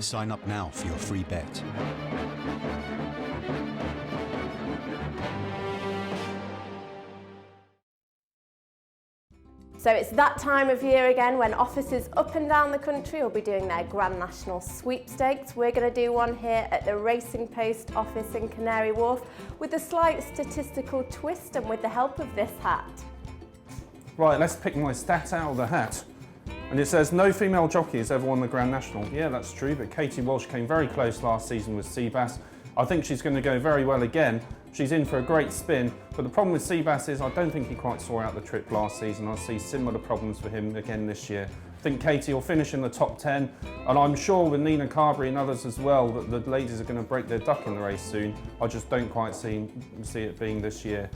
Sign up now for your free bet. So it's that time of year again when offices up and down the country will be doing their Grand National sweepstakes. We're going to do one here at the Racing Post office in Canary Wharf with a slight statistical twist and with the help of this hat. Right, let's pick my stat out of the hat. And it says no female jockey has ever won the Grand National. Yeah, that's true, but Katie Walsh came very close last season with Seabass. I think she's going to go very well again. She's in for a great spin, but the problem with Seabass is I don't think he quite saw out the trip last season. I see similar problems for him again this year. I think Katie will finish in the top 10, and I'm sure with Nina Carberry and others as well that the ladies are going to break their duck in the race soon. I just don't quite see it being this year.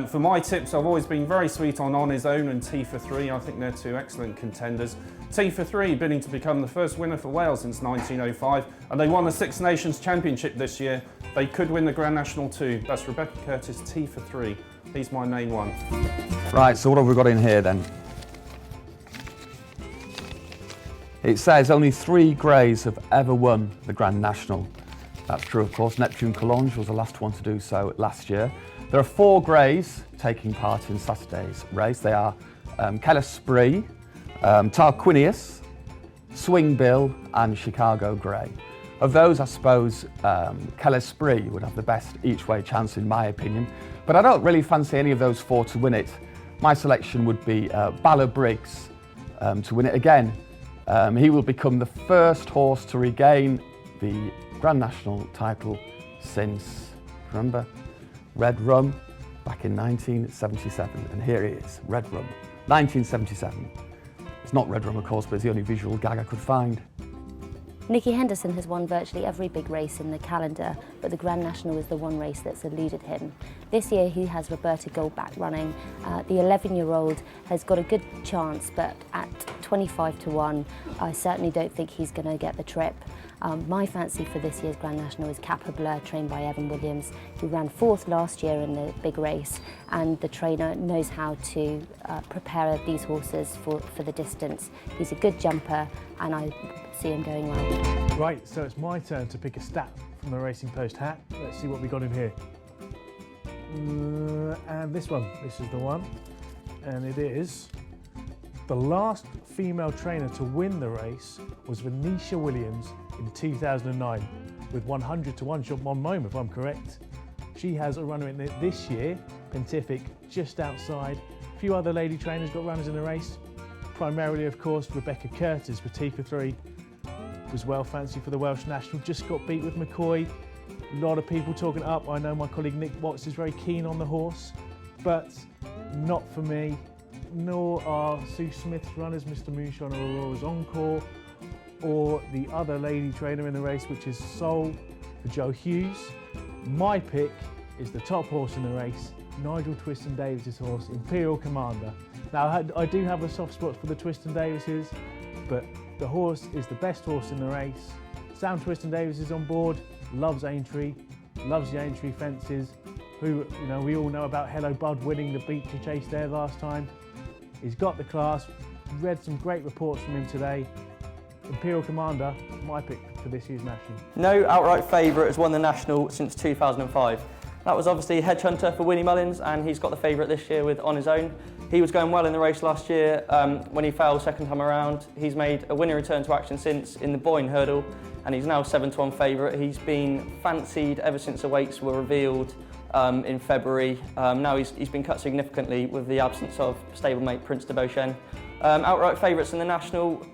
For my tips, I've always been very sweet on His Own and T for 3. I think they're two excellent contenders. T for 3 bidding to become the first winner for Wales since 1905, and they won the Six Nations Championship this year. They could win the Grand National too. That's Rebecca Curtis, T for 3. He's my main one. Right, so what have we got in here then? It says only 3 greys have ever won the Grand National. That's true, of course. Neptune Collonges was the last one to do so last year. There are 4 greys taking part in Saturday's race. They are Keller Spree, Tarquinius, Swing Bill and Chicago Grey. Of those, I suppose Keller Spree would have the best each-way chance in my opinion, but I don't really fancy any of those 4 to win it. My selection would be Balla Briggs to win it again. He will become the first horse to regain the Grand National title since, remember, Red Rum back in 1977, and here he is, Red Rum, 1977. It's not Red Rum, of course, but it's the only visual gag I could find. Nicky Henderson has won virtually every big race in the calendar, but the Grand National is the one race that's eluded him. This year he has Roberta Goldback running. The 11-year-old has got a good chance, but at 25 to 1, I certainly don't think he's going to get the trip. My fancy for this year's Grand National is Capra Blur, trained by Evan Williams, who ran 4th last year in the big race, and the trainer knows how to prepare these horses for the distance. He's a good jumper, and I see him going well. Right, so it's my turn to pick a stat from the Racing Post hat. Let's see what we got in here. And this is the one, and it is the last female trainer to win the race was Venetia Williams in 2009 with 100 to 1 shot one moment, if I'm correct. She has a runner in it this year, Pontific, just outside. A few other lady trainers got runners in the race, primarily, of course, Rebecca Curtis with T for 3. Was well fancy for the Welsh National, just got beat with McCoy. A lot of people talking up. I know my colleague Nick Watts is very keen on the horse, but not for me. Nor are Sue Smith's runners, Mr. Moonshine or Aurora's Encore, or the other lady trainer in the race, which is Soul for Joe Hughes. My pick is the top horse in the race, Nigel Twiston Davis's horse, Imperial Commander. Now, I do have a soft spot for the Twiston Davises, but the horse is the best horse in the race. Sam Twiston Davis is on board, loves Aintree, loves the Aintree fences, who, you know, we all know about Hello Bud winning the Beacher Chase there last time. He's got the class, read some great reports from him today. Imperial Commander, my pick for this year's National. No outright favourite has won the National since 2005. That was obviously Hedge Hunter for Winnie Mullins, and he's got the favourite this year with On His Own. He was going well in the race last year when he fell second time around. He's made a winning return to action since in the Boyne Hurdle, and he's now 7 to 1 favourite. He's been fancied ever since the weights were revealed in February. Now he's been cut significantly with the absence of stablemate Prince de Beauchesne. Outright favourites in the National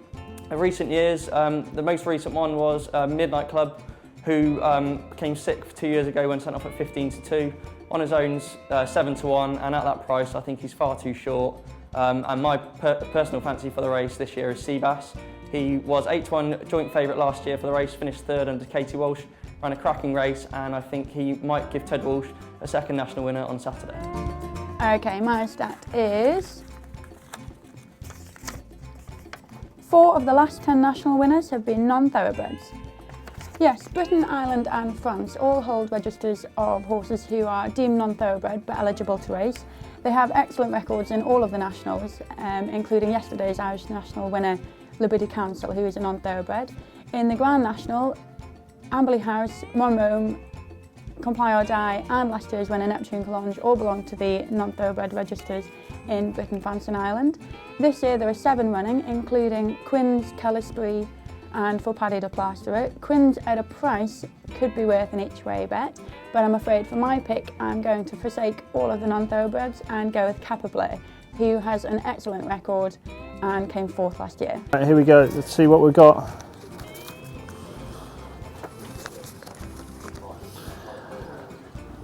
of recent years, the most recent one was Midnight Club, who came sick 2 years ago when sent off at 15 to 2. On His Own's 7 to 1, and at that price I think he's far too short. And my personal fancy for the race this year is Seabass. He was 8 to 1 joint favourite last year for the race, finished 3rd under Katie Walsh, ran a cracking race, and I think he might give Ted Walsh a second national winner on Saturday. Okay, my stat is 4 of the last 10 national winners have been non-thoroughbreds. Yes, Britain, Ireland and France all hold registers of horses who are deemed non-thoroughbred but eligible to race. They have excellent records in all of the nationals, including yesterday's Irish national winner Liberty Council, who is a non-thoroughbred. In the Grand National, Amberley House, Monroe, Comply or Die and last year's winner Neptune Collonges all belong to the non-thoroughbred registers in Britain, France and Ireland. This year there are 7 running, including Quins, Calisbury and for Paddy de Plasterer. Quins at a price could be worth an each way bet, but I'm afraid for my pick I'm going to forsake all of the non-thoroughbreds and go with Capabler, who has an excellent record and came 4th last year. Right, here we go, let's see what we've got.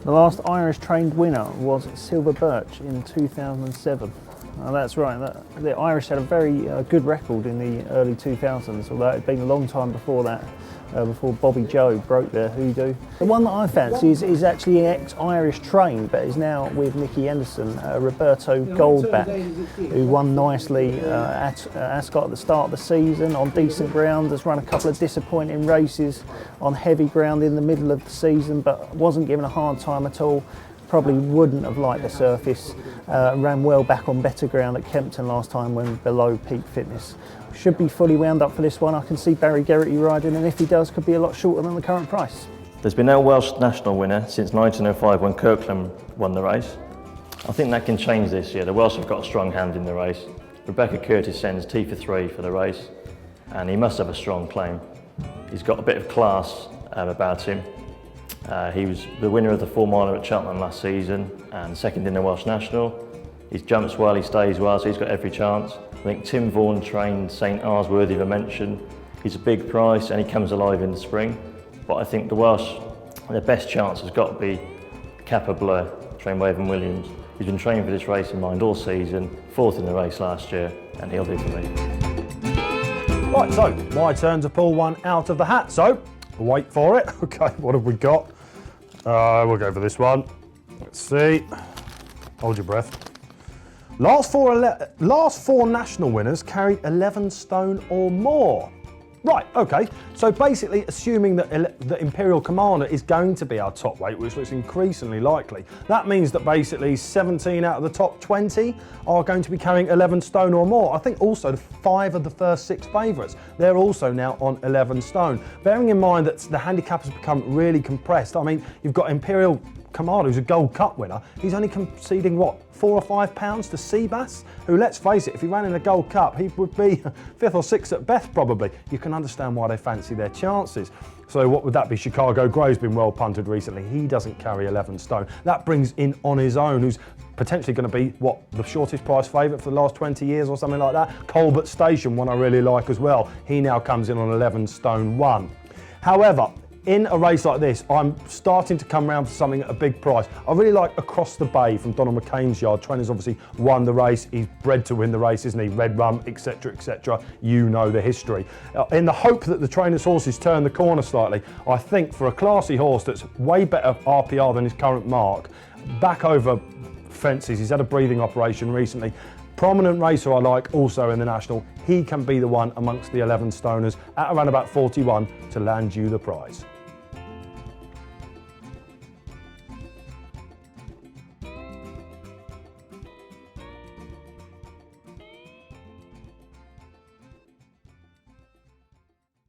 The last Irish trained winner was Silver Birch in 2007. That's right, the Irish had a very good record in the early 2000s, although it had been a long time before that, before Bobby Joe broke their hoodoo. The one that I fancy is actually ex-Irish trained, but is now with Nicky Henderson, Roberto Goldback, who won nicely at Ascot at the start of the season on decent ground, has run a couple of disappointing races on heavy ground in the middle of the season, but wasn't given a hard time at all. Probably wouldn't have liked the surface, ran well back on better ground at Kempton last time when below peak fitness. Should be fully wound up for this one. I can see Barry Geraghty riding, and if he does, could be a lot shorter than the current price. There's been no Welsh national winner since 1905 when Kirkland won the race. I think that can change this year. The Welsh have got a strong hand in the race. Rebecca Curtis sends T for 3 for the race, and he must have a strong claim. He's got a bit of class about him. He was the winner of the 4 miler at Cheltenham last season and second in the Welsh National. He jumps well, he stays well, so he's got every chance. I think Tim Vaughan trained St R's worthy of a mention. He's a big price and he comes alive in the spring. But I think the Welsh, their best chance has got to be Capabler, trained by Evan Williams. He's been training for this race in mind all season, 4th in the race last year, and he'll do for me. Right, so my turn to pull one out of the hat. So wait for it. Okay, what have we got? We'll go for this one. Let's see. Hold your breath. Last four national winners carried 11 stone or more. Right, okay, so basically assuming that the Imperial Commander is going to be our top weight, which looks increasingly likely, that means that basically 17 out of the top 20 are going to be carrying 11 stone or more. I think also 5 of the first 6 favourites, they're also now on 11 stone. Bearing in mind that the handicap has become really compressed, I mean, you've got Imperial Commander, who's a Gold Cup winner, he's only conceding, what, £4 or £5 to Seabass, who, let's face it, if he ran in a Gold Cup, he would be 5th or 6th at best, probably. You can understand why they fancy their chances. So what would that be? Chicago Grey's been well punted recently. He doesn't carry 11 stone. That brings in On His Own, who's potentially going to be, what, the shortest price favourite for the last 20 years or something like that. Colbert Station, one I really like as well. He now comes in on 11 stone 1. However, in a race like this, I'm starting to come around for something at a big price. I really like Across the Bay from Donald McCain's yard. Trainer's obviously won the race. He's bred to win the race, isn't he? Red Rum, etc., etc. You know the history. In the hope that the trainer's horses turn the corner slightly, I think for a classy horse that's way better RPR than his current mark, back over fences, he's had a breathing operation recently. Prominent racer I like also in the National. He can be the one amongst the 11 stoners at around about 41 to land you the prize.